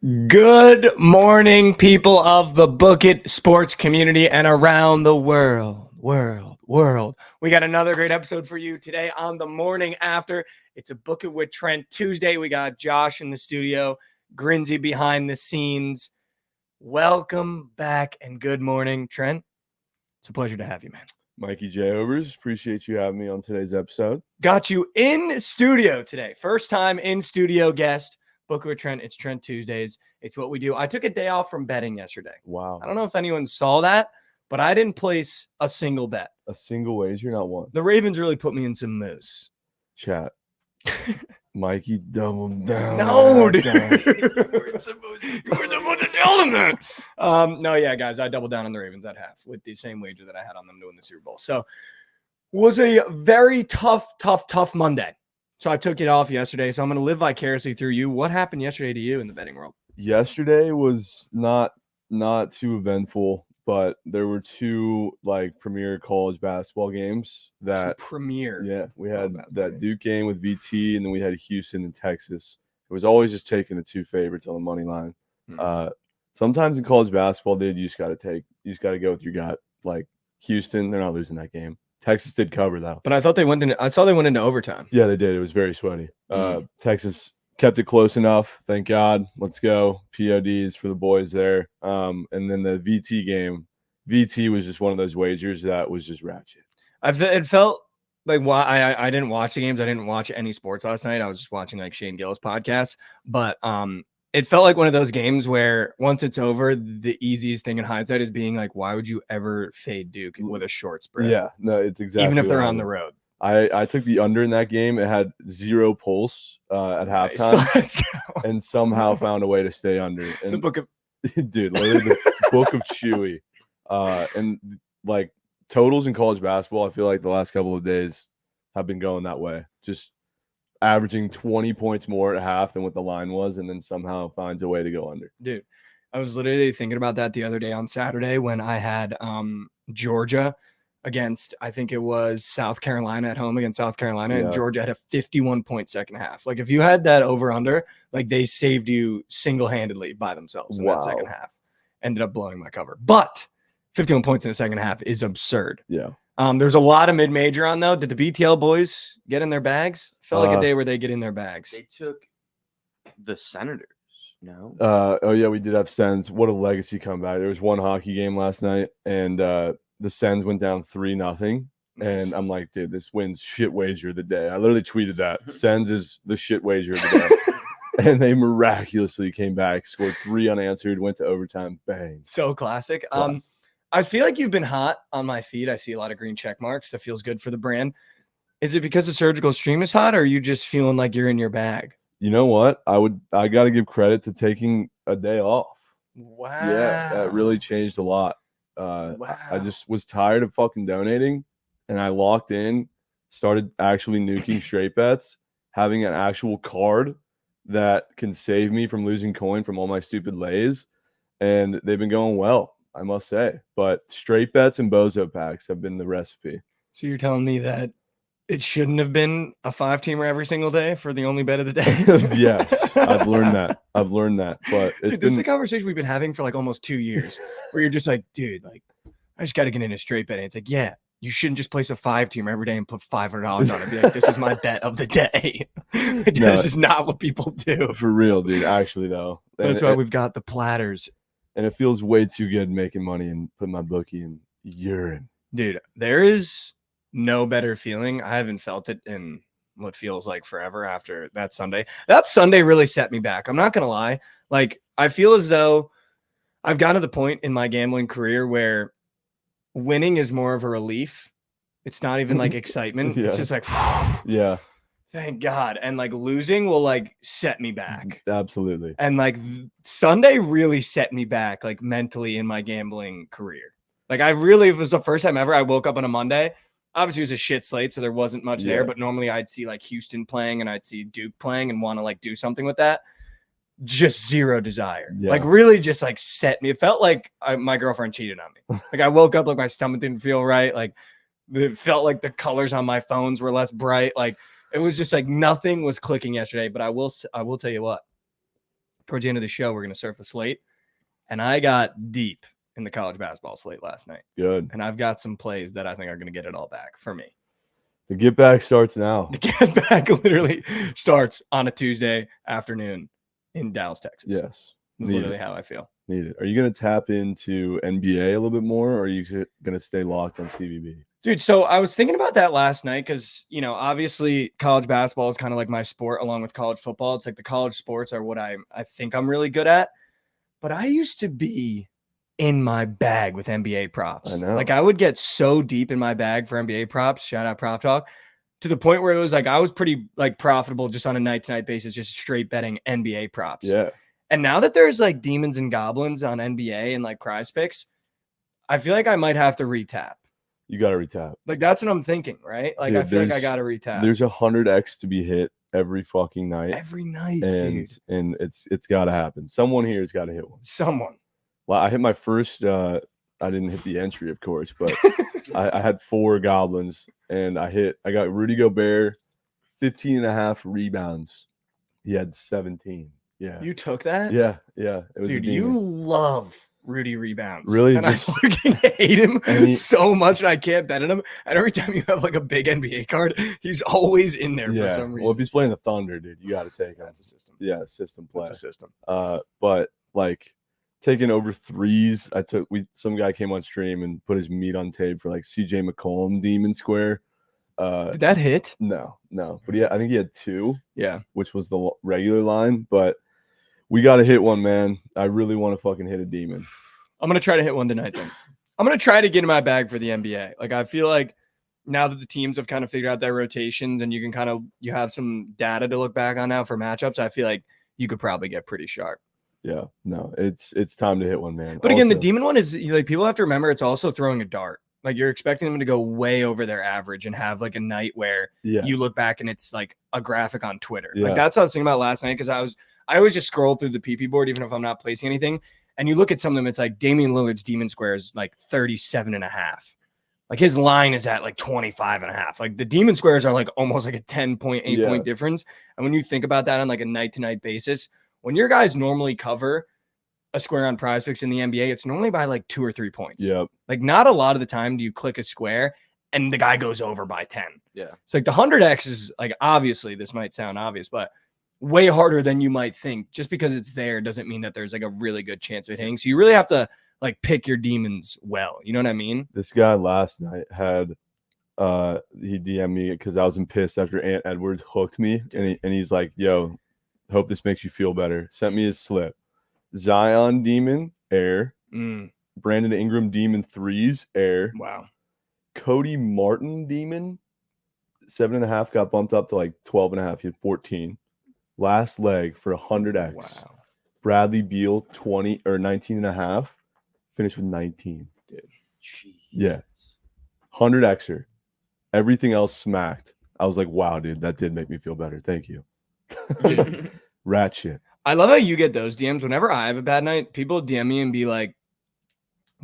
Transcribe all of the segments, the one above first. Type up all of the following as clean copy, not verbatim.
Good morning, people of the Book It sports community and around the world. We got another great episode for you today on the morning after. It's a Book It with Trent Tuesday. We got Josh in the studio, Grinsey behind the scenes. Welcome back and good morning, Trent. It's a pleasure to have you, man. Mikey J. Overs, appreciate you having me on today's episode. Got you in studio today. First time in studio guest. Book It with Trent. It's Trent Tuesdays. It's what we do. I took a day off from betting yesterday. Wow. I don't know if anyone saw that, but I didn't place a single bet. A single wager, not one. The Ravens really put me in some moose. Chat. Mikey doubled down. No, dude. You weren't supposed to tell them that. No, yeah, guys, I doubled down on the Ravens at half with the same wager that I had on them to win the Super Bowl. So was a very tough Monday. So I took it off yesterday. So I'm going to live vicariously through you. What happened yesterday to you in the betting world? Yesterday was not too eventful, but there were two premier college basketball games that premier. Yeah, we had that Duke game with VT, and then we had Houston and Texas. It was always just taking the two favorites on the money line. Sometimes in college basketball, dude, you just got to go with your gut. Like Houston, they're not losing that game. Texas did cover though. But I thought I saw they went into overtime. Yeah, they did. It was very sweaty. Texas kept it close enough. Thank God. Let's go. PODs for the boys there. And then the VT game. VT was just one of those wagers that was just ratchet. It felt like I didn't watch the games. I didn't watch any sports last night. I was just watching like Shane Gill's podcast. But it felt like one of those games where once it's over, the easiest thing in hindsight is being like, why would you ever fade Duke with a short spread? Yeah, no, it's exactly. Even if they're on the road. I took the under in that game. It had zero pulse at halftime, and somehow found a way to stay under. And the book of dude, literally the book of Chewy. And like totals in college basketball, I feel like the last couple of days have been going that way. Just averaging 20 points more at half than what the line was, and then somehow finds a way to go under. Dude, I was literally thinking about that the other day on Saturday when I had Georgia against, I think it was South Carolina at home against South Carolina, and Georgia had a 51-point second half. Like if you had that over under, like they saved you single-handedly by themselves in that second half. Ended up blowing my cover. But 51 points in the second half is absurd. Yeah. There's a lot of mid-major on though. Did the BTL boys get in their bags? Felt like a day where they get in their bags. They took the Senators. No. Oh yeah, we did have Sens. What a legacy comeback. There was one hockey game last night, and the Sens went down 3-0. Nice. And I'm like, dude, this wins shit wager of the day. I literally tweeted that. Sens is the shit wager of the day. And they miraculously came back, scored 3 unanswered, went to overtime. Bang. So classic. I feel like you've been hot on my feed. I see a lot of green check marks. That feels good for the brand. Is it because the surgical stream is hot, or are you just feeling like you're in your bag? You know what? I got to give credit to taking a day off. Wow. Yeah, that really changed a lot. Wow. I just was tired of fucking donating, and I locked in, started actually nuking straight bets, having an actual card that can save me from losing coin from all my stupid lays, and they've been going well, I must say. But straight bets and bozo packs have been the recipe. So you're telling me that it shouldn't have been a 5-teamer every single day for the only bet of the day? Yes, I've learned that. But it's this is a conversation we've been having for like almost 2 years, where you're just like, dude, like I just got to get into straight betting. It's like, yeah, you shouldn't just place a 5-teamer every day and put $500 on it. Be like, this is my bet of the day. This is not what people do. For real, dude. Actually, though. That's why we've got the platters. And it feels way too good making money and putting my bookie in urine. Dude, there is no better feeling. I haven't felt it in what feels like forever after that Sunday. That Sunday really set me back. I'm not going to lie. Like, I feel as though I've gotten to the point in my gambling career where winning is more of a relief. It's not even like excitement. It's just like, yeah, thank God. And like losing will like set me back. Absolutely. And like Sunday really set me back like mentally in my gambling career. Like it was the first time ever I woke up on a Monday. Obviously it was a shit slate, so there wasn't much there, but normally I'd see like Houston playing and I'd see Duke playing and want to like do something with that. Just zero desire. Like really just like set me. It felt like my girlfriend cheated on me. Like I woke up, like my stomach didn't feel right. Like it felt like the colors on my phones were less bright. Like it was just like nothing was clicking yesterday. But I will tell you what, towards the end of the show, we're going to surf the slate. And I got deep in the college basketball slate last night. Good. And I've got some plays that I think are going to get it all back for me. The get back starts now. The get back literally starts on a Tuesday afternoon in Dallas, Texas. Yes. That's literally how I feel. Need it. Are you going to tap into NBA a little bit more, or are you going to stay locked on CBB? Dude, so I was thinking about that last night because, obviously college basketball is kind of like my sport along with college football. It's like the college sports are what I think I'm really good at. But I used to be in my bag with NBA props. I know. Like I would get so deep in my bag for NBA props, shout out Prop Talk, to the point where it was like I was pretty like profitable just on a night-to-night basis, just straight betting NBA props. Yeah. And now that there's like demons and goblins on NBA and like Prize Picks, I feel like I might have to retap. You got to retap. Like that's what I'm thinking, right? Like Dude, I feel like I got to retap. There's 100x to be hit every fucking night. Every night, and dude. And it's got to happen. Someone here has got to hit one. Someone. Well, I hit my first. I didn't hit the entry, of course, but I had 4 goblins, and I got Rudy Gobert, 15.5 rebounds. He had 17. Yeah. You took that? Yeah. It was dude, you love Rudy rebounds. Really? And I fucking hate him he, so much, and I can't bet on him. And every time you have like a big NBA card, he's always in there for some reason. Well, if he's playing the Thunder, dude, you got to take him. That's a system. Yeah, system play. That's a system. But like taking over threes, some guy came on stream and put his meat on tape for like CJ McCollum Demon Square. Did that hit? No. But I think he had 2. Yeah. Which was the regular line, but we got to hit one, man. I really want to fucking hit a demon. I'm going to try to hit one tonight then. I'm going to try to get in my bag for the NBA. Like I feel like now that the teams have kind of figured out their rotations and you have some data to look back on now for matchups, I feel like you could probably get pretty sharp. Yeah, no, it's time to hit one, man. But again, the demon one is like people have to remember it's also throwing a dart. Like you're expecting them to go way over their average and have like a night where you look back and it's like a graphic on Twitter. Like that's what I was thinking about last night because I always just scroll through the PP board even if I'm not placing anything. And you look at some of them, it's like Damian Lillard's Demon Square is like 37.5. Like his line is at like 25.5. Like the Demon Squares are like almost like a 10.8 point difference. And when you think about that on like a night-to-night basis, when your guys normally cover a square on Prize Picks in the NBA, it's normally by like 2 or 3 points. Yep. Like not a lot of the time do you click a square and the guy goes over by 10. Yeah. It's like the 100x is like, obviously this might sound obvious, but way harder than you might think. Just because it's there doesn't mean that there's like a really good chance of hitting. So you really have to like pick your demons well. You know what I mean? This guy last night had he DM'd me because I was pissed after Ant Edwards hooked me, and he's like, "Yo, hope this makes you feel better." Sent me his slip. Zion Demon Air. Brandon Ingram Demon 3s Air. Wow. Cody Martin Demon 7.5 got bumped up to like 12.5. He had 14. Last leg for 100x. Wow. Bradley Beal 20 or 19.5. Finished with 19. Dude. Jeez. Yeah. 100xer. Everything else smacked. I was like, wow, dude, that did make me feel better. Thank you. Rat shit. I love how you get those DMs. Whenever I have a bad night, people DM me and be like,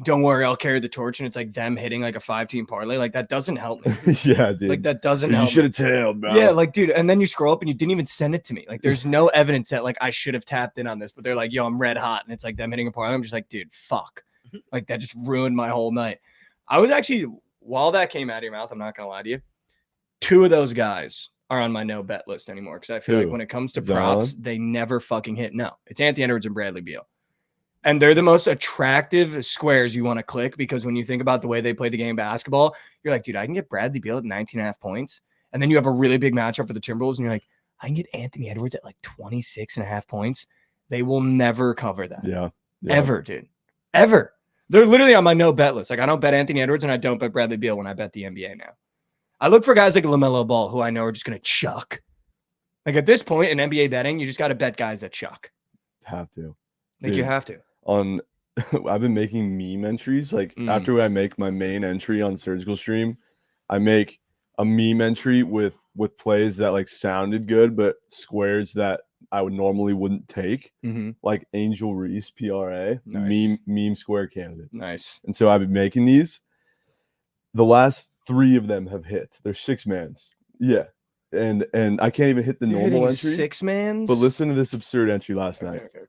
don't worry, I'll carry the torch. And it's like them hitting like a 5-team parlay. Like that doesn't help me. Yeah, dude. Like that doesn't You help should me. have tailed, bro. Yeah, like, dude. And then you scroll up and you didn't even send it to me. Like there's no evidence that like I should have tapped in on this, but they're like, yo, I'm red hot. And it's like them hitting a parlay. I'm just like, dude, fuck. Like that just ruined my whole night. I was actually, while that came out of your mouth, I'm not going to lie to you. 2 of those guys are on my no bet list anymore. Cause I feel like when it comes to props, they never fucking hit. No, it's Anthony Edwards and Bradley Beal. And they're the most attractive squares you want to click because when you think about the way they play the game of basketball, you're like, dude, I can get Bradley Beal at 19.5 points. And then you have a really big matchup for the Timberwolves and you're like, I can get Anthony Edwards at like 26.5 points. They will never cover that. Yeah. Ever, dude. Ever. They're literally on my no bet list. Like I don't bet Anthony Edwards and I don't bet Bradley Beal when I bet the NBA now. I look for guys like LaMelo Ball who I know are just going to chuck. Like at this point in NBA betting, you just got to bet guys that chuck. Have to. Like you have to. I've been making meme entries. Like after I make my main entry on Surgical Stream, I make a meme entry with plays that like sounded good, but squares that I would normally wouldn't take. Like Angel Reese, PRA, Nice. meme square candidate. Nice. And so I've been making these. The last 3 of them have hit. They're 6-mans. Yeah. and I can't even hit the You're normal hitting entry. 6-mans. But listen to this absurd entry last night. Okay.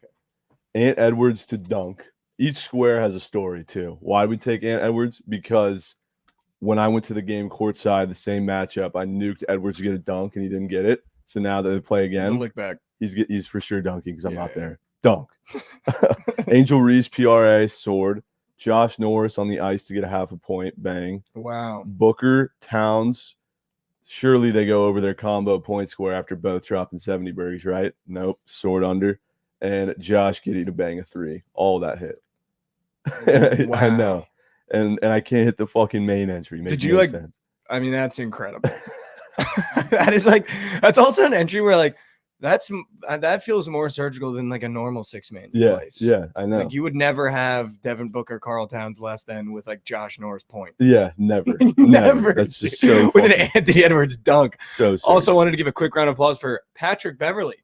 Ant Edwards to dunk. Each square has a story too. Why we take Ant Edwards? Because when I went to the game courtside, the same matchup, I nuked Edwards to get a dunk and he didn't get it. So now that they play The again, look back. he's for sure dunking because I'm Yeah, not yeah. there. Dunk. Angel Reese PRA sword. Josh Norris on the ice to get a half a point. Bang. Wow. Booker Towns. Surely they go over their combo point score after both dropping 70 burgers, right? Nope. Sword under. And Josh Giddey to bang a 3. All that hit. Wow. I know. And I can't hit the fucking main entry. Did you sense. I mean, that's incredible. That's also an entry where like that feels more surgical than like a normal 6-man place. Yeah, I know. Like you would never have Devin Booker, Karl Towns less than with like Josh Norris point. Yeah, never. Never. That's just so with an fucking, Anthony Edwards dunk. so Also wanted to give a quick round of applause for Patrick Beverly.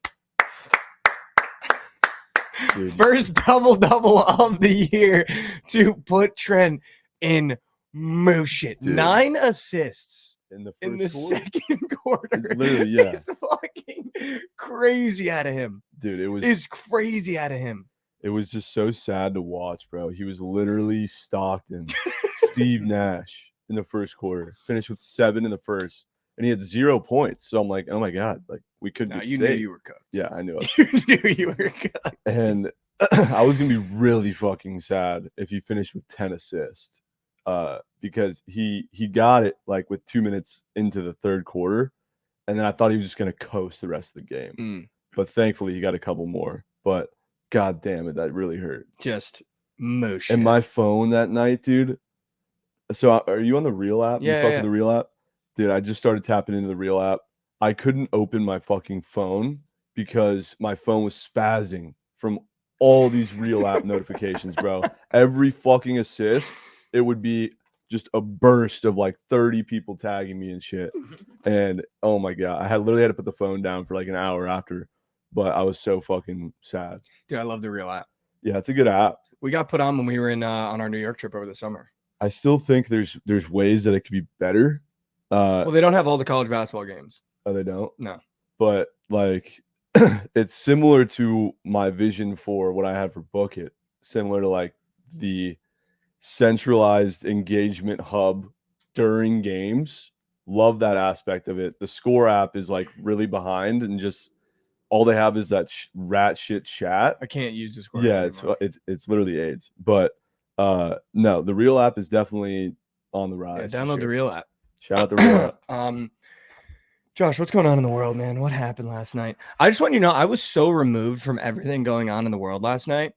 Dude. First double-double of the year to put Trent in motion. Dude. 9 assists in the quarter. Second quarter. Literally, yeah. It's fucking crazy out of him. Dude, It's crazy out of him. It was just so sad to watch, bro. He was literally Stockton, Steve Nash in the first quarter. Finished with 7 in the first, and he had 0 points. So I'm like, oh my god, like we couldn't. No, get you saved. knew you were cooked. Yeah, I knew it. You knew you were cooked. And I was gonna be really fucking sad if he finished with 10 assists, because he got it like with 2 minutes into the third quarter, and then I thought he was just gonna coast the rest of the game. But thankfully, he got a couple more. But god damn it, that really hurt. Just motion. And my phone that night, dude. So are you on the Real app? Yeah, You fuck yeah. with the Real app? Dude, I just started tapping into the Real app. I couldn't open my fucking phone because my phone was spazzing from all these Real app notifications, bro. Every fucking assist, it would be just a burst of like 30 people tagging me and shit. And oh my god, I literally had to put the phone down for like an hour after, but I was so fucking sad. Dude, I love the Real app. Yeah, it's a good app. We got put on when we were in on our New York trip over the summer. I still think there's ways that it could be better. Well, they don't have all the college basketball games. Oh, they don't? No. But like it's similar to my vision for what I had for Book It, similar to like the centralized engagement hub during games. Love that aspect of it. The Score app is like really behind, and just all they have is that rat shit chat. I can't use the Score. Yeah, it's literally AIDS. But no, the Real app is definitely on the rise. Yeah, download the Real app. Shout out the Real app. Josh, what's going on in the world, man? What happened last night? I just want you to know I was so removed from everything going on in the world last night.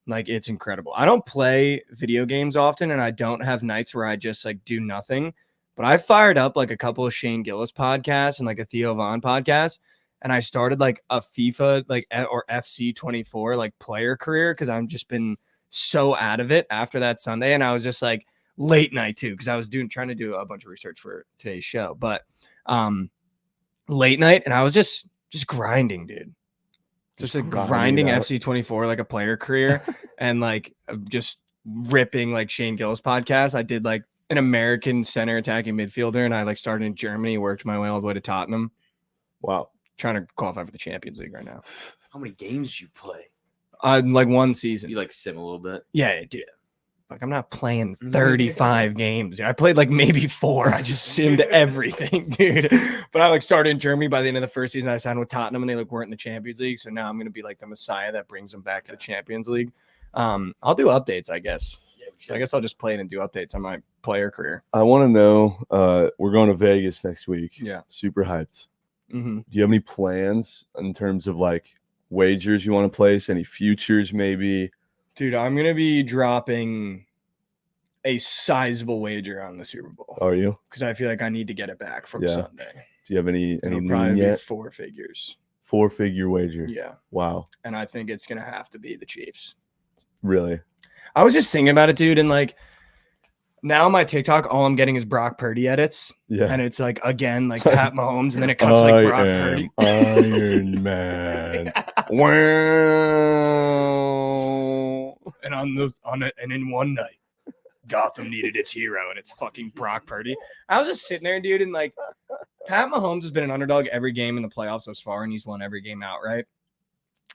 Like, it's incredible. I don't play video games often, and I don't have nights where I just like do nothing. But I fired up like a couple of Shane Gillis podcasts and like a Theo Vaughn podcast, and I started like a FIFA like or FC 24 like player career because I've just been so out of it after that Sunday, and I was just like late night too because I was trying to do a bunch of research for today's show, but late night, and I was just grinding, dude. Just like grinding FC 24 like a player career, and like just ripping like Shane Gillis podcast. I did like an American center attacking midfielder, and I like started in Germany, worked my way all the way to Tottenham. Wow. Trying to qualify for the Champions League right now. How many games do you play? Like one season. You like sim a little bit? Yeah, dude. Like I'm not playing 35 games. Dude. I played like maybe 4. I just simmed everything, dude. But I like started in Germany. By the end of the first season, I signed with Tottenham, and they like weren't in the Champions League. So now I'm gonna be like the messiah that brings them back to the Champions League. I'll do updates, I guess. So I guess I'll just play it and do updates on my player career. I want to know. We're going to Vegas next week. Yeah. Super hyped. Mm-hmm. Do you have any plans in terms of like wagers you want to place? Any futures maybe? Dude, I'm going to be dropping a sizable wager on the Super Bowl. Are you? Because I feel like I need to get it back from Sunday. Do you have any It'll probably be yet? 4 figures. 4-figure wager. Yeah. Wow. And I think it's going to have to be the Chiefs. Really? I was just thinking about it, dude. And like now my TikTok, all I'm getting is Brock Purdy edits. Yeah. And it's like, again, like Pat Mahomes. And then it cuts like Brock Purdy. Iron Man. Wow. And and in one night, Gotham needed its hero, and it's fucking Brock Purdy. I was just sitting there, dude, and like Pat Mahomes has been an underdog every game in the playoffs thus far, and he's won every game outright.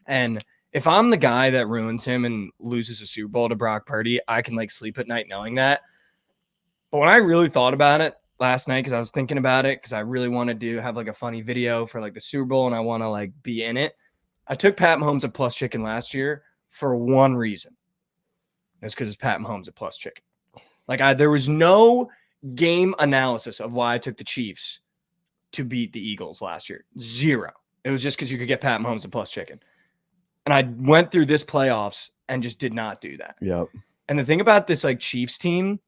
And if I'm the guy that ruins him and loses a Super Bowl to Brock Purdy, I can like sleep at night knowing that. But when I really thought about it last night, because I was thinking about it, because I really wanted to have like a funny video for like the Super Bowl and I want to like be in it, I took Pat Mahomes at plus chicken last year for one reason. It's because it's Pat Mahomes at plus chicken. Like there was no game analysis of why I took the Chiefs to beat the Eagles last year. Zero. It was just because you could get Pat Mahomes at plus chicken. And I went through this playoffs and just did not do that. Yep. And the thing about this like Chiefs team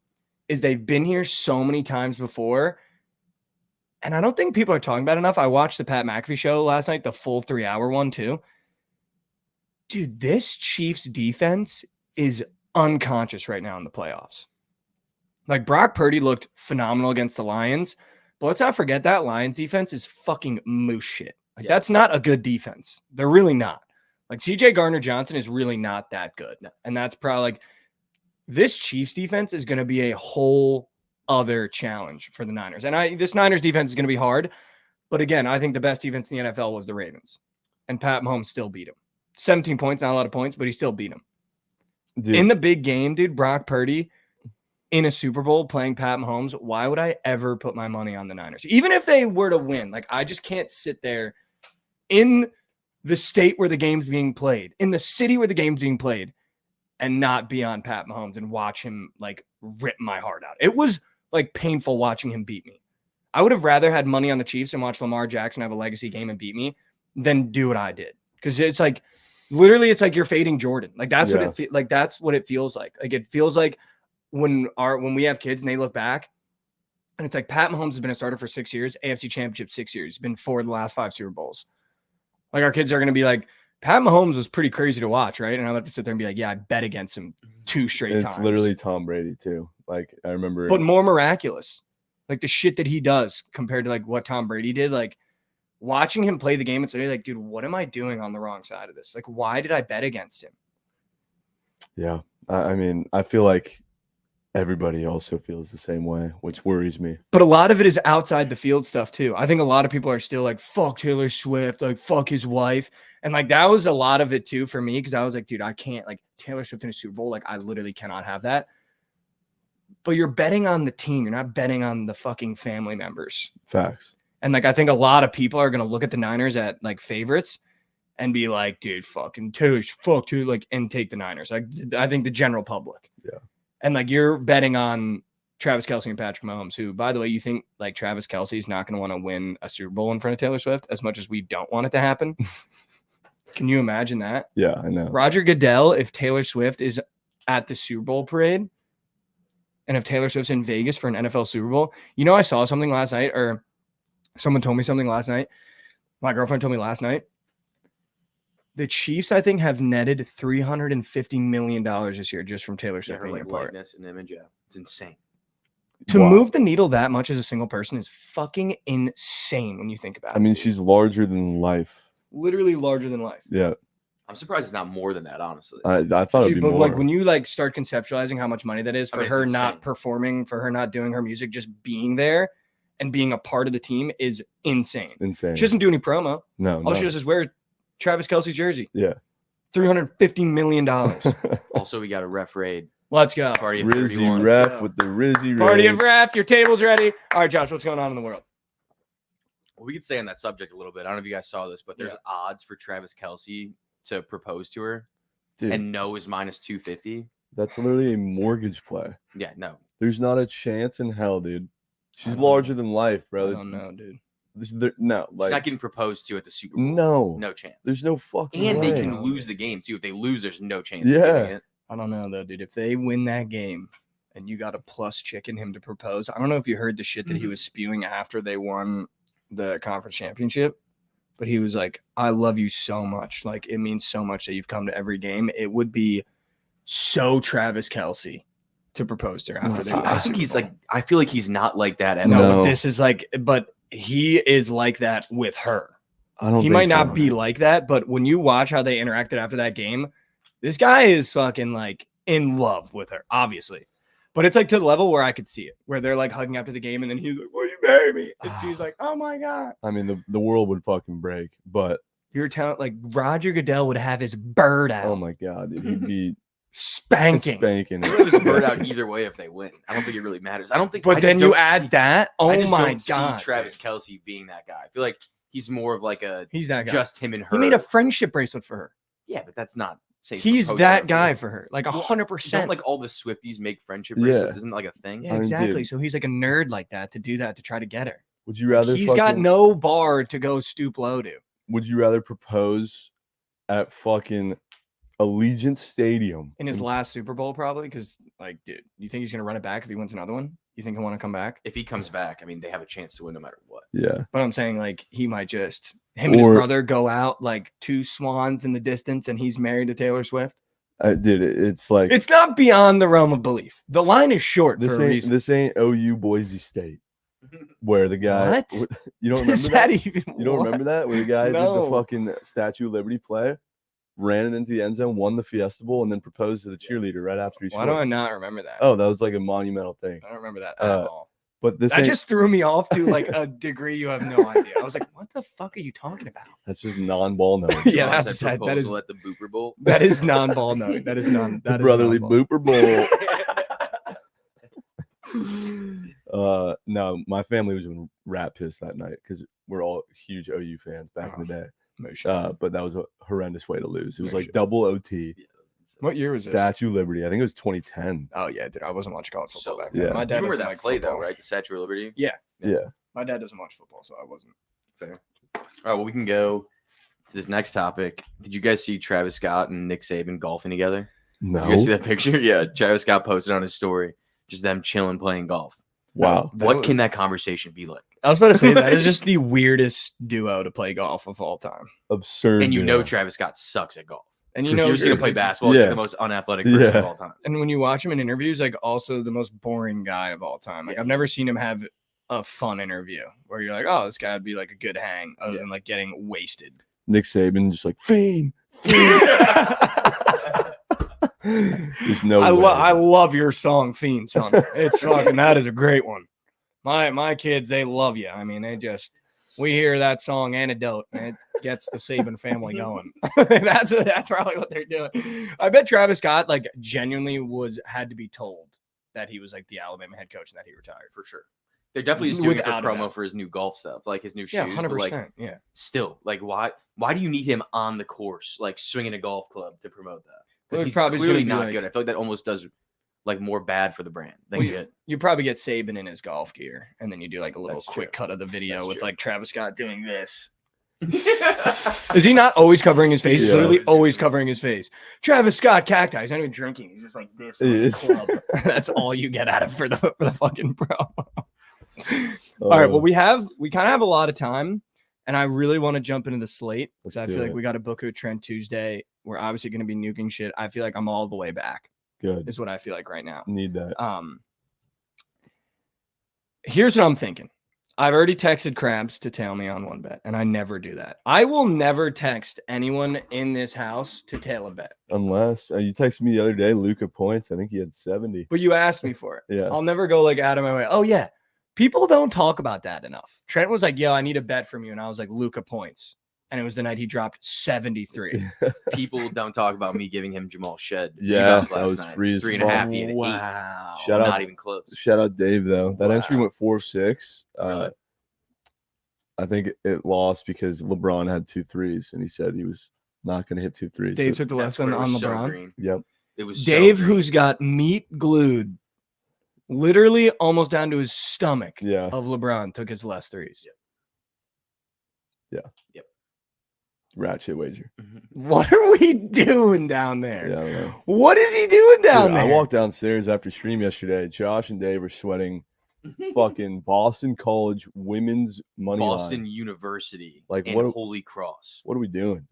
is they've been here so many times before. And I don't think people are talking about it enough. I watched the Pat McAfee show last night, the full 3-hour one too. Dude, this Chiefs defense is unconscious right now in the playoffs. Like Brock Purdy looked phenomenal against the Lions, but let's not forget that Lions defense is fucking moose shit. Like that's not a good defense. They're really not. Like CJ Gardner-Johnson is really not that good. And that's probably like this Chiefs defense is going to be a whole other challenge for the Niners. And this Niners defense is going to be hard. But again, I think the best defense in the NFL was the Ravens. And Pat Mahomes still beat him. 17 points, not a lot of points, but he still beat him. Dude. In the big game, dude, Brock Purdy in a Super Bowl playing Pat Mahomes, why would I ever put my money on the Niners? Even if they were to win, like I just can't sit there in the state where the game's being played, in the city where the game's being played, and not be on Pat Mahomes and watch him like rip my heart out. It was like painful watching him beat me. I would have rather had money on the Chiefs and watch Lamar Jackson have a legacy game and beat me than do what I did. Because it's like, literally, it's like you're fading Jordan. Like that's what it feels like. Like it feels like when we have kids and they look back and it's like Pat Mahomes has been a starter for 6 years, AFC Championship 6 years. He's been 4 of the last 5 Super Bowls. Like our kids are going to be like, Pat Mahomes was pretty crazy to watch, right? And I'll have to sit there and be like, yeah, I bet against him 2 straight times. It's literally Tom Brady too. Like I remember. But more miraculous. Like the shit that he does compared to like what Tom Brady did. Like watching him play the game, it's like, dude, what am I doing on the wrong side of this? Like, why did I bet against him? Yeah. I mean, I feel like everybody also feels the same way, which worries me. But a lot of it is outside the field stuff too. I think a lot of people are still like, fuck Taylor Swift, like fuck his wife. And like, that was a lot of it too for me. Cause I was like, dude, I can't like Taylor Swift in a Super Bowl. Like I literally cannot have that. But you're betting on the team. You're not betting on the fucking family members. Facts. And like, I think a lot of people are going to look at the Niners at like favorites and be like, dude, fucking Taylor, fuck dude, like, and take the Niners. Like, I think the general public. Yeah. And like, you're betting on Travis Kelce and Patrick Mahomes, who, by the way, you think like Travis Kelce is not going to want to win a Super Bowl in front of Taylor Swift as much as we don't want it to happen. Can you imagine that? Yeah, I know. Roger Goodell, if Taylor Swift is at the Super Bowl parade and if Taylor Swift's in Vegas for an NFL Super Bowl, you know, I saw something last night, or someone told me something last night. My girlfriend told me last night. The Chiefs, I think, have netted $350 million this year just from Taylor Swift being a part. And image, yeah, it's insane. To move the needle that much as a single person is fucking insane when you think about it. I mean, she's larger than life. Literally larger than life. Yeah. I'm surprised it's not more than that, honestly. I thought it'd be but more. like when you like start conceptualizing how much money that is for her not insane. Performing, for her not doing her music, just being there and being a part of the team is insane. Insane. She doesn't do any promo. No. All she does is wear Travis Kelce's jersey. Yeah. $350 million. Also, we got a ref raid. Let's go. Party of Rizzy 31. ref with the Rizzy Party raid. of ref. Your table's ready. All right, Josh, what's going on in the world? Well, we could stay on that subject a little bit. I don't know if you guys saw this, but there's odds for Travis Kelce to propose to her. Dude, and no is minus 250. that's literally a mortgage play. Yeah, no. There's not a chance in hell, dude. She's larger than life, bro. I don't know, dude. No, She's like not getting proposed to at the Super Bowl. no chance. There's no fucking And way. they can lose the game too. If they lose, there's no chance. Yeah. Of getting it. I don't know, though, dude. If they win that game and you got a plus chicken him to propose, I don't know if you heard the shit that he was spewing after they won the conference championship, but he was like, I love you so much. Like, it means so much that you've come to every game. It would be so Travis Kelce to propose to her after they win the I think Super he's Bowl. like, I feel like he's not like that at No, all. but this is like, but he is like that with her. I don't. He think might not so. be like that, but when you watch how they interacted after that game, this guy is fucking like in love with her, obviously. But it's like to the level where I could see it, where they're like hugging after the game, and then he's like, "Will you marry me?" And she's like, "Oh my god." I mean, the world would fucking break. But You're telling like Roger Goodell would have his bird out. oh my god, dude, he'd be spanking. spanking. It was bird out either way if they win. I don't think it really matters. I don't think. But I then just you don't add see- that. I Oh just my don't god, see Travis dude. Kelsey being that guy. I feel like he's more of like a He's that guy. just him and her. He made a friendship bracelet for her. Yeah, but that's not. Say He's proposing that her guy her. for her, like Well, 100%. Don't like all the Swifties make friendship Yeah. bracelets? Isn't that like a thing? Yeah, I mean, exactly. dude. So he's like a nerd like that to do that to try to get her. Would you rather? He's got no bar to go stoop low to. Would you rather propose at fucking Allegiant Stadium In his last Super Bowl, probably, because like, dude, you think he's gonna run it back if he wins another one? You think he'll want to come back? If he comes back, I mean, they have a chance to win no matter what. Yeah. But I'm saying like he might just him and his Or- brother go out like two swans in the distance, and he's married to Taylor Swift. Dude, it's like It's not beyond the realm of belief. The line is short this for a ain't reason. this ain't OU Boise State where the guy What? you don't Is remember that that? even? You don't what? remember that where the guy did No. the fucking Statue of Liberty play, ran it into the end zone, won the Fiesta Bowl, and then proposed to the cheerleader right after he Why scored. do I not remember that? Oh, that was like a monumental thing. I don't remember that at Uh, all. But this That ain't, just threw me off to like a degree you have no idea. I was like, what the fuck are you talking about? that's just non-ball knowledge. Yeah, John that's said that is proposal at the Booper Bowl. that is non-ball knowing. That is non The that is brotherly non-ball. Booper Bowl. No, my family was in rat piss that night because we're all huge OU fans back in the day. No shit. But that was a horrendous way to lose. It was No like shit. double OT. Yeah, that was insane. What year was this? Statue of Liberty. I think it was 2010. Oh yeah, dude. I wasn't watching college football So- back then. Yeah. My You dad remember doesn't that like play football. though, right? The Statue of Liberty. Yeah. Yeah. My dad doesn't watch football, so I wasn't. Fair. All right, well, we can go to this next topic. Did you guys see Travis Scott and Nick Saban golfing together? No. Did you guys see that picture? Yeah, Travis Scott posted on his story, just them chilling playing golf. Wow. That What was- can that conversation be like? I was about to say that is just the weirdest duo to play golf of all time. Absurd. And you know duo. Travis Scott sucks at golf. And you For know, You ever seen him sure. play basketball? He's Yeah. the most unathletic person Yeah. of all time. and when you watch him in interviews, like also the most boring guy of all time. Like Yeah. I've never seen him have a fun interview where you're like, oh, this guy would be like a good hang, other Yeah. than like getting wasted. Nick Saban just like Fiend. There's no I way. love your song Fiend, son. It's fucking that is a great one. My kids, they love you. I mean, we hear that song Antidote, and it gets the Saban family going. that's probably what they're doing. I bet Travis Scott like genuinely had to be told that he was like the Alabama head coach and that he retired. For sure. They're definitely just doing it for Without a promo doubt. for his new golf stuff, like his new shoes. Yeah, but, 100%. Like, yeah. still, like, why do you need him on the course, like swinging a golf club to promote that? Well, Because it he's probably is clearly gonna be not like- good. I feel like that almost does like more bad for the brand than Well, good. You probably get Saban in his golf gear, and then you do like a little That's quick true. cut of the video That's with true. like Travis Scott doing this. Is he not always covering his face? He's Yeah. literally always covering his face. Travis Scott cacti. He's not even drinking. He's just like this. On He the is. club. That's all you get out of for the fucking promo. All right. Well, we kind of have a lot of time, and I really want to jump into the slate because I Let's feel do like it. we got a Book with Trent Tuesday. We're obviously going to be nuking shit. I feel like I'm all the way back. good. Is what I feel like right now. Need that. Here's what I'm thinking. I've already texted Krabs to tail me on one bet, and I never do that. I will never text anyone in this house to tail a bet. Unless you texted me the other day, Luca points. I think he had 70. But you asked me for it. Yeah. I'll never go like out of my way. Oh yeah. People don't talk about that enough. Trent was like, yo, I need a bet from you. And I was like, Luca points. And it was the night he dropped 73. People don't talk about me giving him Jamal Shed. Yeah, rebounds that last was night. free as 3.5. fuck. He had 8. Wow. Shout out- Not even close. Shout out Dave though. That entry Wow. went 4 of 6. Really? I think it lost because LeBron had 2 threes, and he said he was not going to hit 2 threes. Dave So- took the That's lesson where it on was so LeBron. green. yep. It was so Dave, green. who's got meat glued literally almost down to his stomach Yeah. of LeBron, took his last threes. Rat shit wager. Mhm. What are we doing down there? Yeah, I don't know. What is he doing down Dude, there? I walked downstairs after stream yesterday. Josh and Dave were sweating fucking Boston College women's money Boston line. University Like, and what- Holy Cross. What are we doing?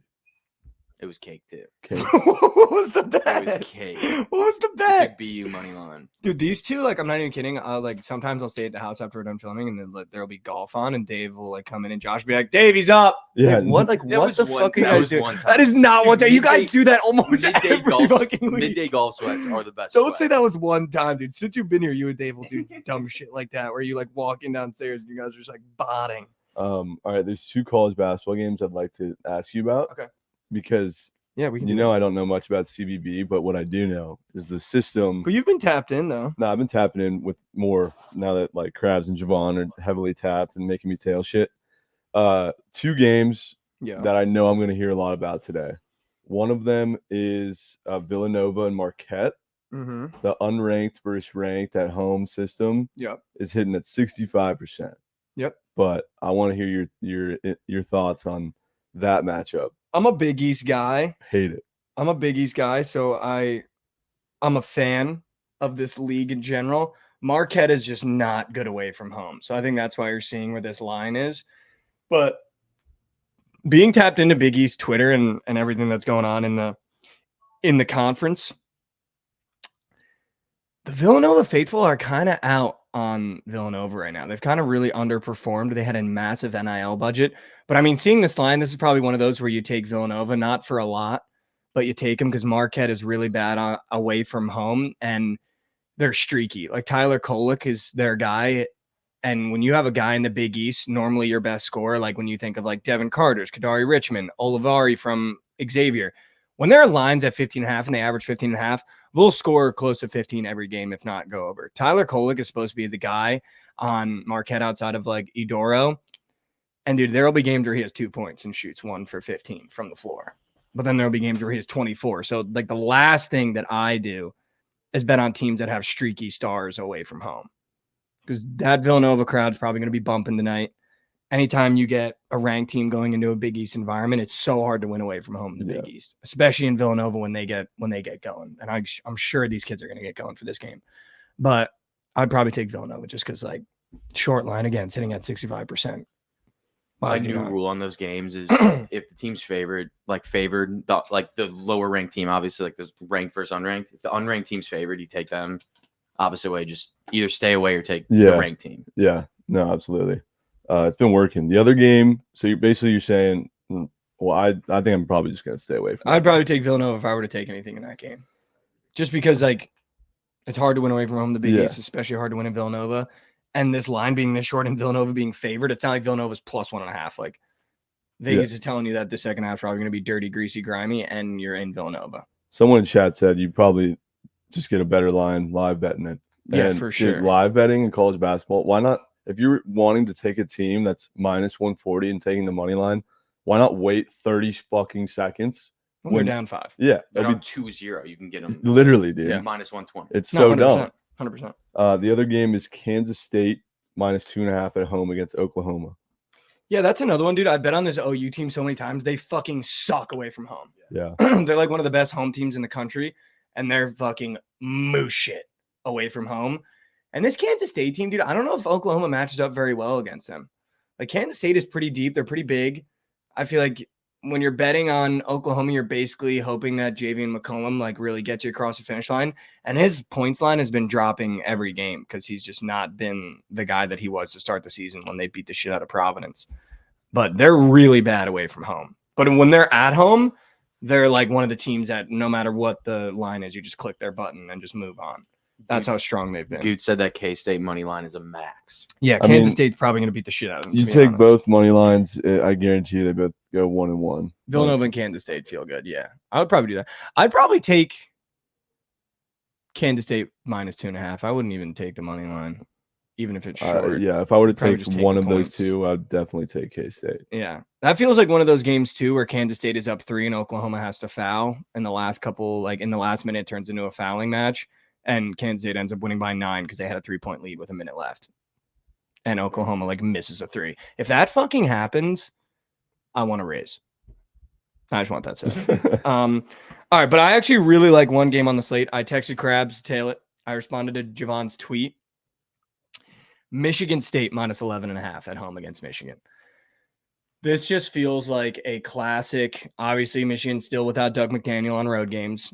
It was cake too. Cake. What was the bet? It was cake. What was the I bet? took BU money line. Dude, these two, like, I'm not even kidding. Like, sometimes I'll stay at the house after we're done filming, and then like, there'll be golf on, and Dave will like come in, and Josh will be like, "Dave, he's up." Yeah, Like, what? Like, that what was the one- fuck are you that guys was doing? one time. That is not one Dude, time. You guys midday- do that almost Midday every golf, fucking week. midday golf sweats are the best. Don't say sweat. that was one time, dude. Since you've been here, you and Dave will do dumb shit like that, where you like walking downstairs and you guys are just like botting. All right, there's 2 college basketball games I'd like to ask you about. Okay. Because Yeah, we can. you know I don't know much about CBB, but what I do know is the system. But you've been tapped in though. No, I've been tapping in with more now that like Krabs and Javon are heavily tapped and making me tail shit. 2 games Yeah. that I know I'm going to hear a lot about today. One of them is Villanova and Marquette. Mm-hmm. The unranked versus ranked at home system Yep. is hitting at 65%. Yep. But I want to hear your thoughts on that matchup. I'm a Big East guy. Hate it. I'm a Big East guy, so I'm a fan of this league in general. Marquette is just not good away from home. So I think that's why you're seeing where this line is. But being tapped into Big East Twitter and everything that's going on in the conference, the Villanova faithful are kind of out on Villanova right now. They've kind of really underperformed. They had a massive NIL budget. But I mean, seeing this line, this is probably one of those where you take Villanova, not for a lot, but you take them because Marquette is really bad away from home and they're streaky. Like Tyler Kolek is their guy. And when you have a guy in the Big East, normally your best scorer, like when you think of like Devin Carter's, Kadari Richmond, Olivari from Xavier, when there are lines at 15.5 and they average 15.5, they'll score close to 15 every game, if not go over. Tyler Kolek is supposed to be the guy on Marquette outside of like Edoro. And dude, there'll be games where he has 2 points and shoots 1 for 15 from the floor. But then there'll be games where he has 24. So like the last thing that I do is bet on teams that have streaky stars away from home. Because that Villanova crowd's probably going to be bumping tonight. Anytime you get a ranked team going into a Big East environment, it's so hard to win away from home in the Big East, especially in Villanova when they get going. And I'm sure these kids are going to get going for this game. But I'd probably take Villanova just because, like, short line again, sitting at 65%. My new rule on those games is if the team's favored, like the lower ranked team, obviously, like the ranked versus unranked. If the unranked team's favored, you take them. Opposite way, just either stay away or take the ranked team. Yeah, no, absolutely. It's been working. The other game, so you're saying, well, I think I'm probably just gonna stay away from. I'd probably take Villanova if I were to take anything in that game, just because like it's hard to win away from home. The Big East, especially hard to win in Villanova, and this line being this short and Villanova being favored, it's not like Villanova's plus 1.5. Like Vegas is telling you that the second half's probably gonna be dirty, greasy, grimy, and you're in Villanova. Someone in chat said you probably just get a better line live betting it. Yeah, and for sure. Live betting in college basketball, why not? If you're wanting to take a team that's minus 140 and taking the money line, why not wait 30 fucking seconds when they're down 5? Yeah, they're down 2-0. You can get them literally, dude. Yeah. minus 120. It's so 100%, dumb. 100%. The other game is Kansas State minus 2.5 at home against Oklahoma. Yeah, that's another one, dude. I bet on this OU team so many times. They fucking suck away from home. Yeah. They're like one of the best home teams in the country, and they're fucking moose shit away from home. And this Kansas State team, dude, I don't know if Oklahoma matches up very well against them. Like Kansas State is pretty deep. They're pretty big. I feel like when you're betting on Oklahoma, you're basically hoping that Javian McCollum like really gets you across the finish line. And his points line has been dropping every game because he's just not been the guy that he was to start the season when they beat the shit out of Providence. But they're really bad away from home. But when they're at home, they're like one of the teams that no matter what the line is, you just click their button and just move on. That's how strong they've been. Goot said that K-State money line is a max. Yeah, Kansas State's probably going to beat the shit out of them. You take both money lines, I guarantee you they both go 1-1. Villanova and Kansas State feel good. Yeah, I would probably do that. I'd probably take Kansas State minus 2.5. I wouldn't even take the money line, even if it's short. Yeah, if I were to Probably take just take one the of points. those two, I'd definitely take K-State. Yeah, that feels like one of those games too where Kansas State is up 3 and Oklahoma has to foul, and the last couple, like in the last minute, it turns into a fouling match. And Kansas State ends up winning by 9 because they had a 3-point lead with a minute left. And Oklahoma like misses a 3. If that fucking happens, I want to raise. I just want that said. All right, but I actually really like one game on the slate. I texted Krabs to tail it. I responded to Javon's tweet. Michigan State minus 11.5 at home against Michigan. This just feels like a classic. Obviously, Michigan still without Doug McDaniel on road games.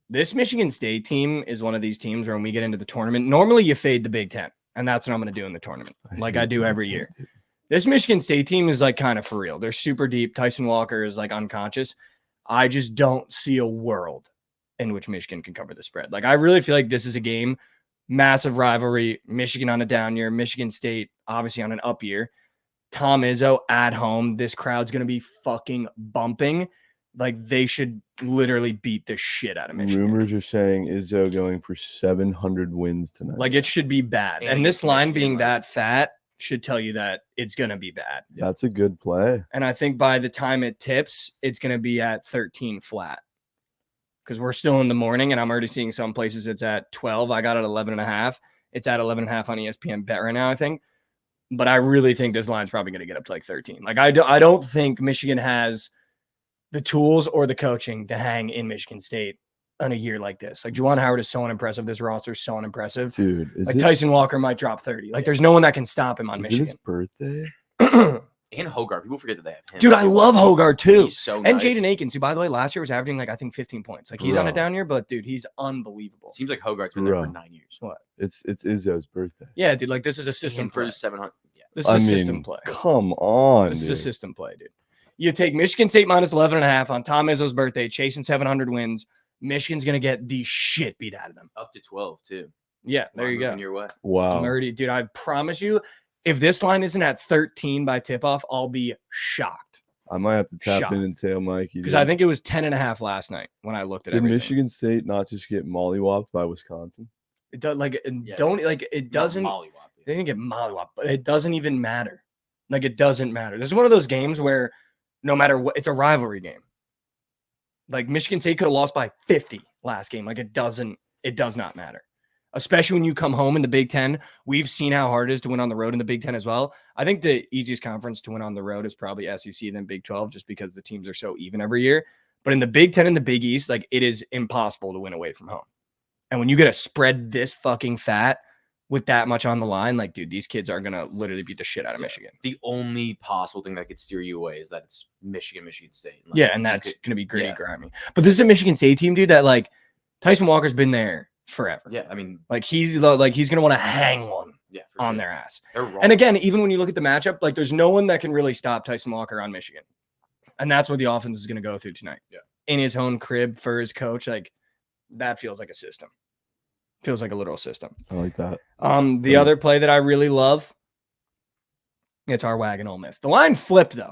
This Michigan State team is one of these teams where when we get into the tournament, normally you fade the Big Ten, and that's what I'm going to do in the tournament, like I do every year. This Michigan State team is like kind of for real. They're super deep. Tyson Walker is like unconscious. I just don't see a world in which Michigan can cover the spread. Like I really feel like this is a game, massive rivalry, Michigan on a down year, Michigan State obviously on an up year. Tom Izzo at home. This crowd's going to be fucking bumping. Like they should literally beat the shit out of Michigan. Rumors are saying Izzo going for 700 wins tonight. Like it should be bad. And this line being that fat should tell you that it's going to be bad. That's a good play. And I think by the time it tips, it's going to be at 13 flat. Because we're still in the morning and I'm already seeing some places it's at 12. I got it at 11.5. It's at 11.5 on ESPN Bet right now, I think. But I really think this line's probably going to get up to like 13. Like I don't think Michigan has the tools or the coaching to hang in Michigan State on a year like this. Like Juwan Howard is so unimpressive. This roster is so unimpressive. Dude, like Tyson Walker might drop 30. Like there's no one that can stop him on Michigan. Is it his birthday? And Hogarth. People forget that they have him. Dude, I love Hogarth too. He's so and nice. Jaden Akins, who by the way last year was averaging like I think 15 points. Like he's on a down year, but dude, he's unbelievable. Seems like Hogarth's been there for 9 years. What? It's Izzo's birthday. Yeah, dude. Like this is a system for play. 700. Yeah. This is a system play. Come on, This dude. is a system play, dude. You take Michigan State minus 11.5 on Tom Izzo's birthday, chasing 700 wins. Michigan's gonna get the shit beat out of them. Up to 12 too. Yeah, there you go. Your way. Wow. I'm already, dude. I promise you, if this line isn't at 13 by tip-off, I'll be shocked. I might have to tap in and tail Mikey. Because I think it was 10.5 last night when I looked at it. Did Michigan State not just get mollywopped by Wisconsin? It does like don't like it doesn't. They didn't get mollywopped, but it doesn't even matter. Like it doesn't matter. This is one of those games where no matter what, it's a rivalry game. Like Michigan State could have lost by 50 last game. Like it does not matter. Especially when you come home in the Big Ten. We've seen how hard it is to win on the road in the Big Ten as well. I think the easiest conference to win on the road is probably SEC, then Big 12, just because the teams are so even every year. But in the Big Ten and the Big East, like it is impossible to win away from home. And when you get a spread this fucking fat with that much on the line, like, dude, these kids are going to literally beat the shit out of Michigan. The only possible thing that could steer you away is that it's Michigan State. Like, yeah, and that's going to be gritty, grimy. But this is a Michigan State team, dude, that, like, Tyson Walker's been there forever. Yeah, I mean, like, he's going to want to hang one on their ass. And again, even when you look at the matchup, like, there's no one that can really stop Tyson Walker on Michigan. And that's what the offense is going to go through tonight. Yeah. In his own crib for his coach, like, that feels like a system. Feels like a literal system. I like that. The other play that I really love, it's our wagon Ole Miss. The line flipped, though.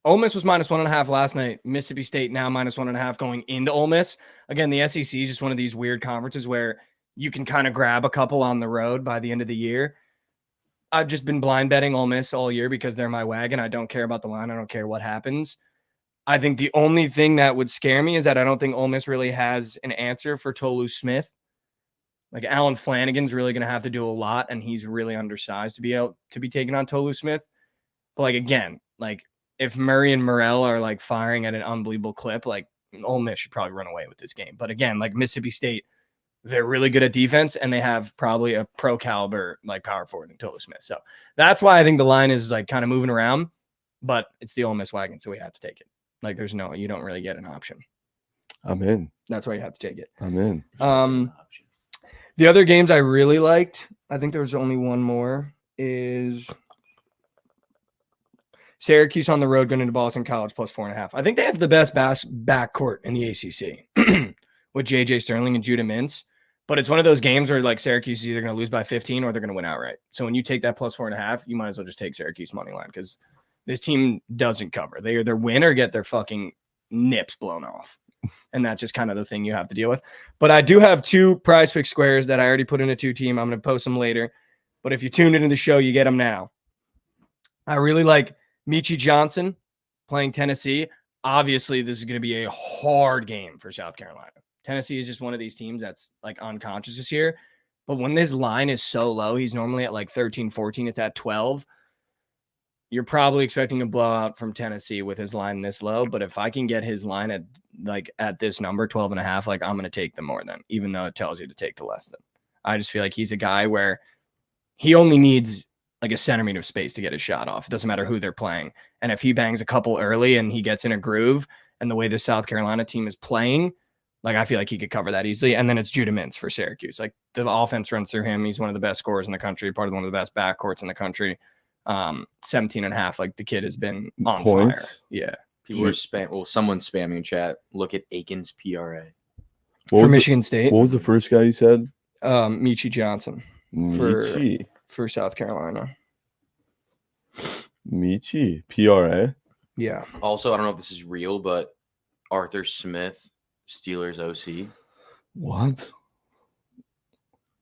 Ole Miss was minus 1.5 last night. Mississippi State now minus 1.5 going into Ole Miss. Again, the SEC is just one of these weird conferences where you can kind of grab a couple on the road by the end of the year. I've just been blind betting Ole Miss all year because they're my wagon. I don't care about the line. I don't care what happens. I think the only thing that would scare me is that I don't think Ole Miss really has an answer for Tolu Smith. Like Alan Flanagan's really going to have to do a lot, and he's really undersized to be able to be taking on Tolu Smith. But like again, like if Murray and Morrell are like firing at an unbelievable clip, like Ole Miss should probably run away with this game. But again, like Mississippi State, they're really good at defense, and they have probably a pro caliber like power forward in Tolu Smith. So that's why I think the line is like kind of moving around, but it's the Ole Miss wagon, so we have to take it. Like you don't really get an option. I'm in. That's why you have to take it. I'm in. The other games I really liked, I think there was only one more, is Syracuse on the road going into Boston College plus 4.5. I think they have the best backcourt in the ACC with J.J. Sterling and Judah Mintz. But it's one of those games where like Syracuse is either going to lose by 15 or they're going to win outright. So when you take that plus 4.5, you might as well just take Syracuse money line because this team doesn't cover. They either win or get their fucking nips blown off. And that's just kind of the thing you have to deal with. But I do have two prize pick squares that I already put in a 2-team. I'm going to post them later. But if you tuned into the show, you get them now. I really like Michi Johnson playing Tennessee. Obviously, this is going to be a hard game for South Carolina. Tennessee is just one of these teams that's like unconscious this year. But when this line is so low, he's normally at like 13, 14. It's at 12. You're probably expecting a blowout from Tennessee with his line this low. But if I can get his line at this number, 12.5, like I'm going to take the more than, even though it tells you to take the less than. I just feel like he's a guy where he only needs like a centimeter of space to get his shot off. It doesn't matter who they're playing. And if he bangs a couple early and he gets in a groove, and the way the South Carolina team is playing, like I feel like he could cover that easily. And then it's Judah Mintz for Syracuse. Like the offense runs through him. He's one of the best scorers in the country, part of one of the best backcourts in the country. 17.5. Like the kid has been on Points? fire. Yeah. People are someone's spamming in chat. Look at Aiken's PRA. For Michigan State. What was the first guy you said? Michi Johnson Michi. for South Carolina. Michi. PRA. Yeah. Also, I don't know if this is real, but Arthur Smith, Steelers OC. What?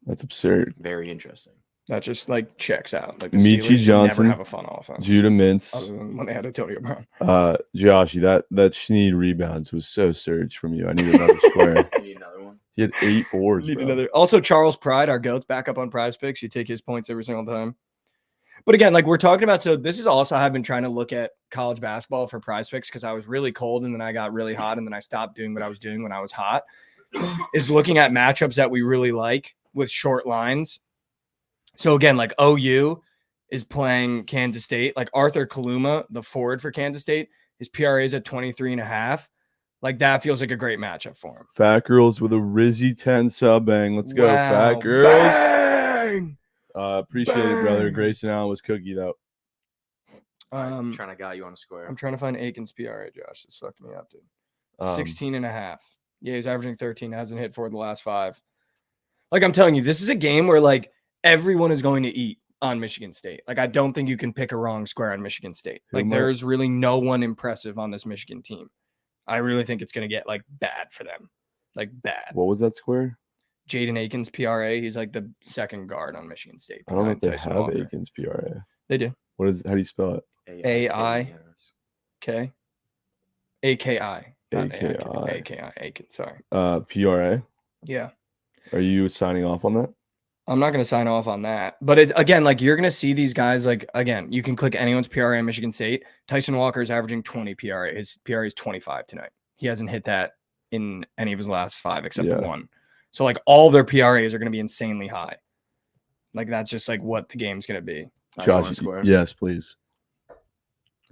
That's absurd. Very interesting. That just like checks out. Like the Michi Steelers Johnson, never have a fun offense. Judah Mintz. Other than when they had Antonio Brown. Joshy, that Schneed rebounds was so surged from you. I need another square. You need another one. He had 8 boards. Need Bro. another. Also, Charles Pride, our goats, back up on Prize Picks. You take his points every single time. But again, like we're talking about, so this is also how I've been trying to look at college basketball for Prize Picks because I was really cold and then I got really hot and then I stopped doing what I was doing when I was hot. Is looking at matchups that we really like with short lines. So again, like OU is playing Kansas State. Like Arthur Kaluma, the forward for Kansas State, his PRA is at 23.5. Like that feels like a great matchup for him. Fat Girls with a Rizzy 10 sub bang. Let's go, Fat Girls. Bang! Appreciate it, brother. Grayson Allen was cookie though. I'm trying to got you on a square. I'm trying to find Aiken's PRA, Josh. It's fucking me up, dude. 16.5. Yeah, he's averaging 13. Hasn't hit for the last 5. Like I'm telling you, this is a game where like everyone is going to eat on Michigan State. Like I don't think you can pick a wrong square on Michigan State. Like there's really no one impressive on this Michigan team. I really think it's going to get like bad for them. Like bad. What was that square? Jaden Aiken's PRA. He's like the second guard on Michigan State. I don't know if they Tyson have Walker. Aiken's PRA. They do. How do you spell it? A-I-K. A-K-I. A-K-I. A-K-I. Aiken. Sorry. PRA. Yeah. Are you signing off on that? I'm not going to sign off on that. But again, like you're going to see these guys, like, again, you can click anyone's PRA in Michigan State. Tyson Walker is averaging 20 PRA. His PRA is 25 tonight. He hasn't hit that in any of his last 5 except one. So, like, all their PRAs are going to be insanely high. Like, that's just, like, what the game's going to be. Josh, yes, please.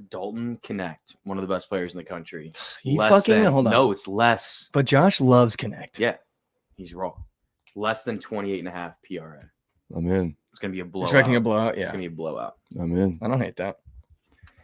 Dalton Connect, one of the best players in the country. Hold on. No, it's less. But Josh loves Connect. Yeah, he's wrong. Less than 28.5 PRA. I'm in. It's going to be a blowout. Expecting a blowout? Yeah. It's going to be a blowout. I'm in. I don't hate that.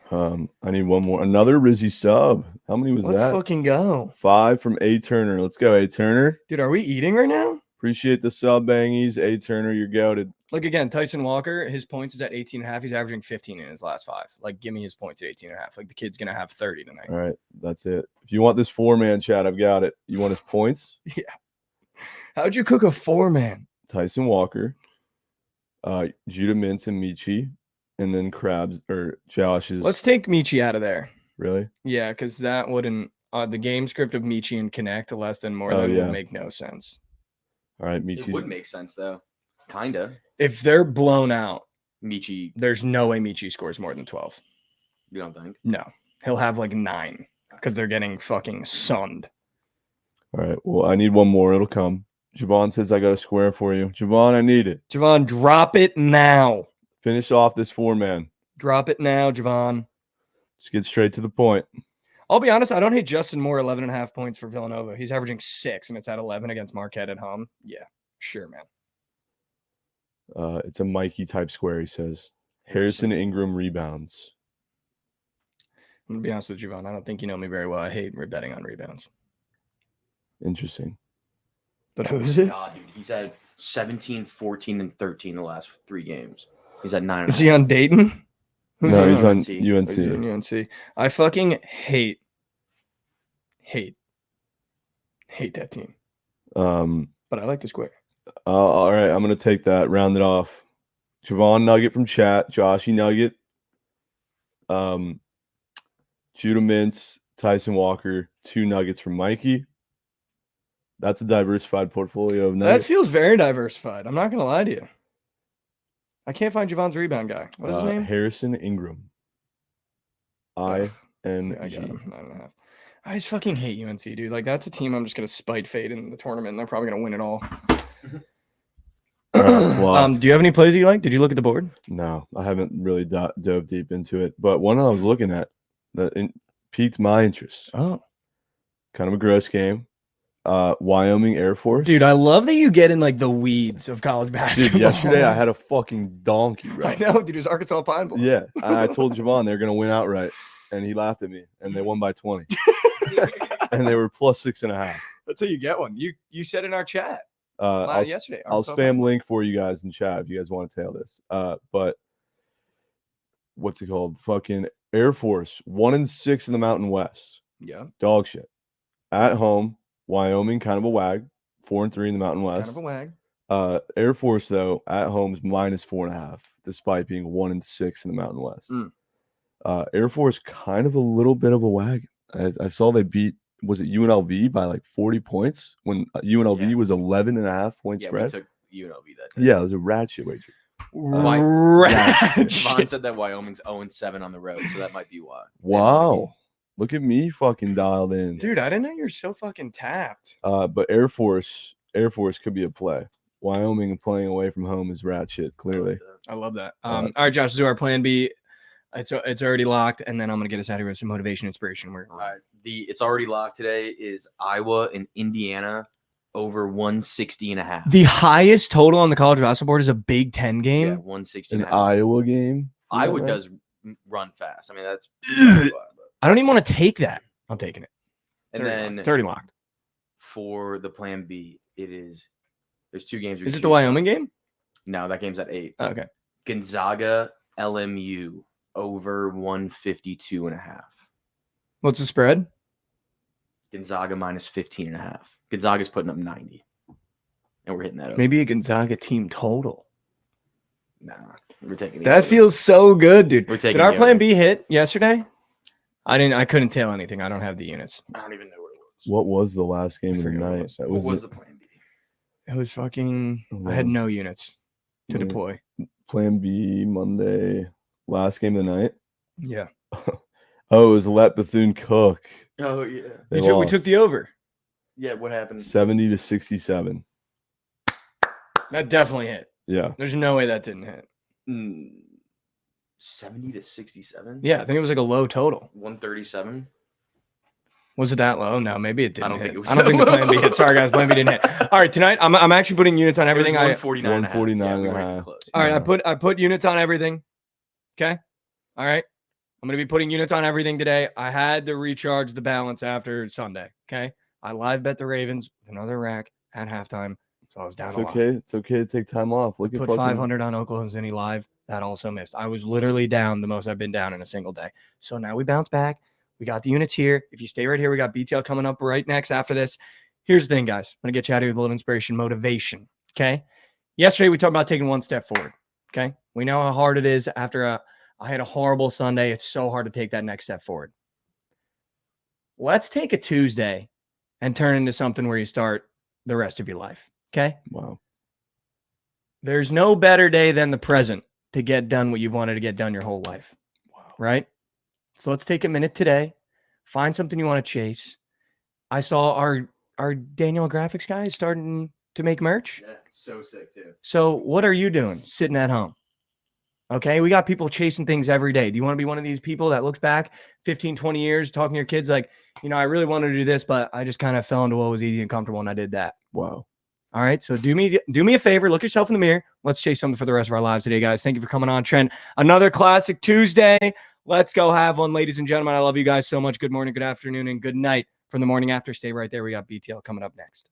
I need one more. Another Rizzy sub. How many was that? Let's fucking go. 5 from A Turner. Let's go, A Turner. Dude, are we eating right now? Appreciate the sub bangies. A Turner, you're goated. Like, again, Tyson Walker, his points is at 18.5. He's averaging 15 in his last 5. Like, give me his points at 18.5. Like, the kid's going to have 30 tonight. All right, that's it. If you want this 4-man chat, I've got it. You want his points? Yeah. How'd you cook a 4-man? Tyson Walker, Judah Mintz and Michi, and then Krabs or Josh's. Let's take Michi out of there. Really? Yeah, because that wouldn't the game script of Michi and Connect less than more than would make no sense. All right, Michi. It would make sense though. Kinda. If they're blown out, Michi. There's no way Michi scores more than 12. You don't think? No. He'll have like 9 because they're getting fucking sunned. All right. Well, I need one more. It'll come. Javon says I got a square for you. Javon, I need it. Javon, drop it now. Finish off this 4-man. Drop it now, Javon. Just get straight to the point. I'll be honest, I don't hate Justin Moore 11.5 points for Villanova. He's averaging 6, and it's at 11 against Marquette at home. Yeah, sure, man. It's a Mikey type square, he says. Harrison Ingram rebounds. I'm going to be honest with you, Javon. I don't think you know me very well. I hate betting on rebounds. Interesting. But who is it? God, dude, he's at 17, 14, and 13 the last 3 games. He's at 9. Is he on Dayton? No, he's on UNC. UNC. He's on UNC. I fucking hate that team. But I like the square. All right, I'm going to take that. Round it off. Javon Nugget from chat. Joshy Nugget. Judah Mintz, Tyson Walker, 2 nuggets from Mikey. That's a diversified portfolio of nuggets. That feels very diversified. I'm not going to lie to you. I can't find Javon's rebound guy. What is his name? Harrison Ingram. I-N-G. Yeah, I got him. 9.5. I just fucking hate UNC, dude. Like, that's a team I'm just going to spite fade in the tournament. And they're probably going to win it all. All right, locked. Do you have any plays that you like? Did you look at the board? No, I haven't really dove deep into it. But one I was looking at that piqued my interest. Oh, Kind of a gross game. Wyoming Air Force. dude, I love that you get in like the weeds of college basketball. Dude, yesterday I had a fucking donkey, bro. I know, dude. It was Arkansas Pine Bluff. Yeah, I told Javon they're gonna win outright, and he laughed at me, and they won by 20, and they were plus 6.5. That's how you get one. You said in our chat yesterday. I'll spam link for you guys in chat if you guys want to tail this. But what's it called? Fucking Air Force 1-6 in the Mountain West. Yeah, Dog shit. At home, Wyoming kind of a wag. 4-3 in the Mountain West. kind of a wag. Air Force though at home is -4.5, despite being 1-6 in the Mountain West. Air Force kind of a little bit of a wagon. I saw they beat, was it UNLV by like 40 points when UNLV was 11.5 point spread. We took UNLV that day. Yeah, it was a rat shit wager. Vaughn said that Wyoming's 0-7 on the road, so that might be why. Wow. Look at me fucking dialed in. Dude, I didn't know you're so fucking tapped. But Air Force could be a play. Wyoming playing away from home is rat shit, clearly. I love that. All right, Josh, let's do our plan B. It's already locked, and then I'm gonna get us out of here with some motivation, inspiration. All right. It's already locked today is Iowa and Indiana over 160.5. The highest total on the college basketball board is a Big Ten game. Yeah, 160. An Iowa game. Iowa does run fast. I mean, that's. I don't even want to take that. I'm taking it. And then 30 locked. For the plan B, there's two games. Is it the Wyoming game? No, that game's at 8. Oh, okay. Gonzaga LMU over 152.5. What's the spread? Gonzaga -15.5. Gonzaga's putting up 90. And we're hitting that. Maybe a Gonzaga team total. Nah, we're taking that. Feels so good, dude. Did our plan B hit yesterday? I couldn't tell anything. I don't have the units. I don't even know what it was. What was the last game of the night? What was the plan B? It was fucking. I had no units to deploy. Plan B Monday, last game of the night. Yeah. Oh, it was Let Bethune Cook. Oh yeah. We took the over. Yeah. What happened? 70-67. That definitely hit. Yeah. There's no way that didn't hit. 70-67. Yeah, I think it was like a low total. 137. Was it that low? No, maybe it didn't. I don't think it was. I don't think the plan B hit. Sorry, guys, plan B didn't hit. All right, tonight I'm actually putting units on everything. 149.5. All right, I put units on everything. Okay. All right. I'm gonna be putting units on everything today. I had to recharge the balance after Sunday. Okay. I live bet the Ravens with another rack at halftime, so I was down. It's okay to take time off. Look at put 500 on Oklahoma City live. That also missed. I was literally down the most I've been down in a single day. So now we bounce back. We got the units here. If you stay right here, we got BTL coming up right next after this. Here's the thing, guys. I'm going to get you out of here with a little inspiration, motivation. Okay. Yesterday, we talked about taking one step forward. Okay. We know how hard it is after I had a horrible Sunday. It's so hard to take that next step forward. Let's take a Tuesday and turn into something where you start the rest of your life. Okay. Wow. There's no better day than the present to get done what you've wanted to get done your whole life. Wow. Right? So let's take a minute today. Find something you want to chase. I saw our Daniel Graphics guy is starting to make merch. Yeah, so sick too. So what are you doing sitting at home? Okay, we got people chasing things every day. Do you want to be one of these people that looks back 15, 20 years talking to your kids like, I really wanted to do this, but I just kind of fell into what was easy and comfortable and I did that. Wow. All right, so do me a favor. Look yourself in the mirror. Let's chase something for the rest of our lives today, guys. Thank you for coming on, Trent. Another classic Tuesday. Let's go have one, ladies and gentlemen. I love you guys so much. Good morning, good afternoon, and good night from the morning after. Stay right there. We got BTL coming up next.